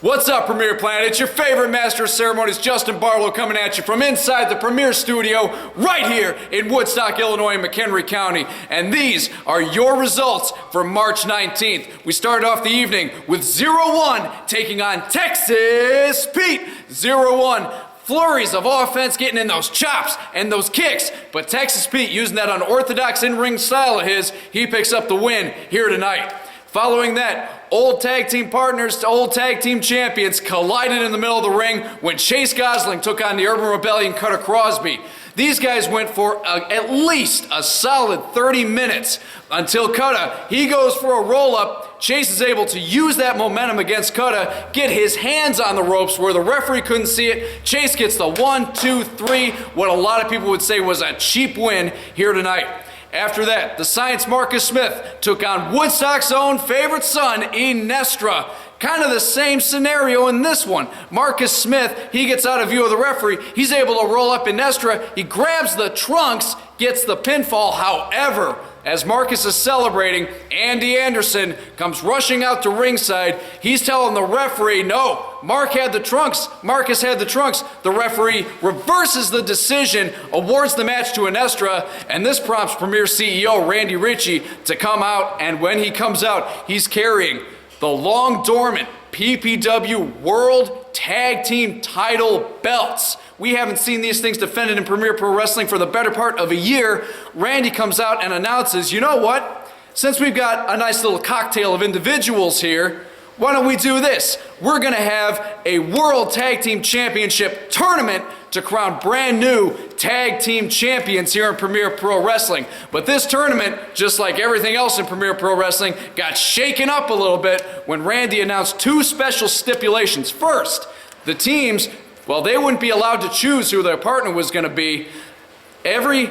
What's up, Premier Planet? It's your favorite master of ceremonies, Justin Barlow, coming at you from inside the Premier Studio right here in Woodstock, Illinois, in McHenry County. And these are your results for March 19th. We started off the evening with 0-1 taking on Texas Pete. 0-1. Flurries of offense, getting in those chops and those kicks. But Texas Pete, using that unorthodox in-ring style of his, he picks up the win here tonight. Following that, old tag team partners to old tag team champions collided in the middle of the ring when Chase Gosling took on the Urban Rebellion Cutter Crosby. These guys went for at least a solid 30 minutes until Cutter, he goes for a roll-up. Chase is able to use that momentum against Cutter, get his hands on the ropes where the referee couldn't see it. Chase gets the 1, 2, 3, what a lot of people would say was a cheap win here tonight. After that, the Science Marcus Smith took on Woodstock's own favorite son, Enestra. Kind of the same scenario in this one. Marcus Smith, he gets out of view of the referee. He's able to roll up Enestra. He grabs the trunks, gets the pinfall. However, as Marcus is celebrating, Andy Anderson comes rushing out to ringside. He's telling the referee, no, Mark had the trunks. Marcus had the trunks. The referee reverses the decision, awards the match to Enestra, and this prompts Premier CEO Randy Ritchie to come out, and when he comes out, he's carrying the long dormant PPW World Tag Team title belts. We haven't seen these things defended in Premier Pro Wrestling for the better part of a year. Randy comes out and announces, you know what? Since we've got a nice little cocktail of individuals here, why don't we do this? We're gonna have a World Tag Team Championship tournament to crown brand new tag team champions here in Premier Pro Wrestling. But this tournament, just like everything else in Premier Pro Wrestling, got shaken up a little bit when Randy announced two special stipulations. First, the teams, well, they wouldn't be allowed to choose who their partner was gonna be. Every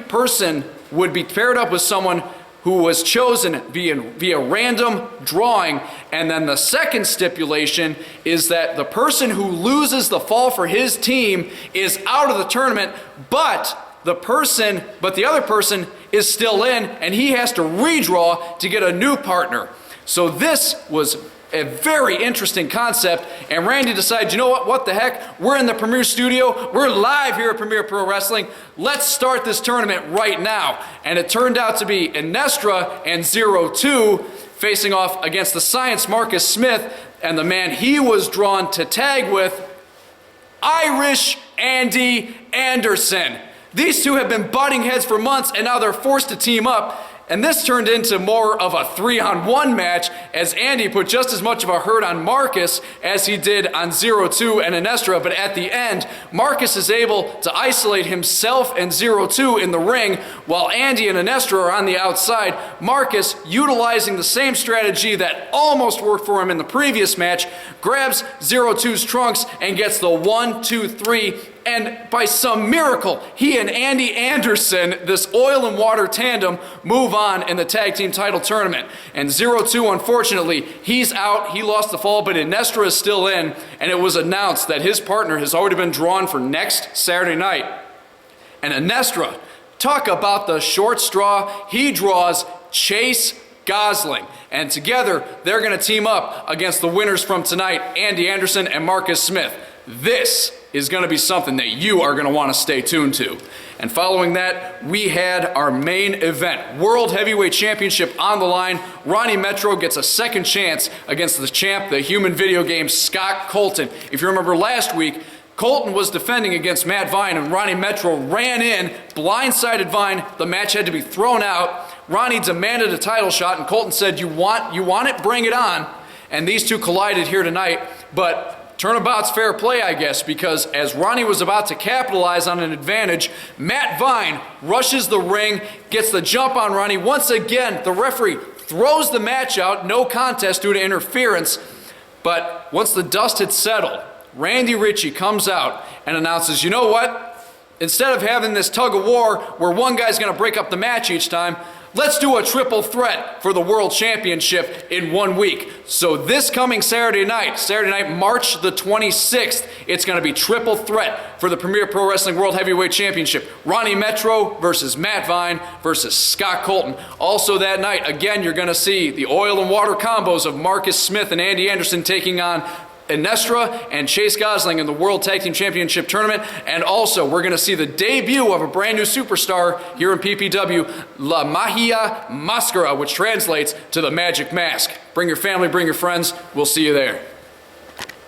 person would be paired up with someone who was chosen via random drawing. And then the second stipulation is that the person who loses the fall for his team is out of the tournament, but the other person is still in, and he has to redraw to get a new partner. So this was a very interesting concept, and Randy decided, you know what the heck? We're in the Premier Studio, we're live here at Premier Pro Wrestling, let's start this tournament right now. And it turned out to be Enestra and 0-2 facing off against the Science Marcus Smith, and the man he was drawn to tag with, Irish Andy Anderson. These two have been butting heads for months, and now they're forced to team up. And this turned into more of a 3-on-1 match, as Andy put just as much of a hurt on Marcus as he did on 0-2 and Enestra. But at the end, Marcus is able to isolate himself and 0-2 in the ring, while Andy and Enestra are on the outside. Marcus, utilizing the same strategy that almost worked for him in the previous match, grabs 0-2's trunks and gets the 1, 2, 3. And by some miracle, he and Andy Anderson, this oil and water tandem, move on in the tag team title tournament. And 0-2, unfortunately, he's out. He lost the fall, but Enestra is still in. And it was announced that his partner has already been drawn for next Saturday night. And Enestra, talk about the short straw, he draws Chase Gosling. And together, they're going to team up against the winners from tonight, Andy Anderson and Marcus Smith. This is going to be something that you are going to want to stay tuned to. And following that, we had our main event, World Heavyweight Championship on the line. Ronnie Metro gets a second chance against the champ, the human video game, Scott Colton. If you remember last week, Colton was defending against Matt Vine, and Ronnie Metro ran in, blindsided Vine. The match had to be thrown out. Ronnie demanded a title shot, and Colton said, you want it? Bring it on. And these two collided here tonight, but turnabout's fair play, I guess, because as Ronnie was about to capitalize on an advantage, Matt Vine rushes the ring, gets the jump on Ronnie. Once again, the referee throws the match out, no contest due to interference. But once the dust had settled, Randy Ritchie comes out and announces, you know what? Instead of having this tug of war where one guy's going to break up the match each time, let's do a triple threat for the World Championship in 1 week. So this coming Saturday night, March the 26th, it's going to be triple threat for the Premier Pro Wrestling World Heavyweight Championship. Ronnie Metro versus Matt Vine versus Scott Colton. Also that night, again, you're going to see the oil and water combos of Marcus Smith and Andy Anderson taking on Inestra and Chase Gosling in the World Tag Team Championship Tournament. And also, we're going to see the debut of a brand new superstar here in PPW, La Magia Mascara, which translates to the Magic Mask. Bring your family, bring your friends. We'll see you there.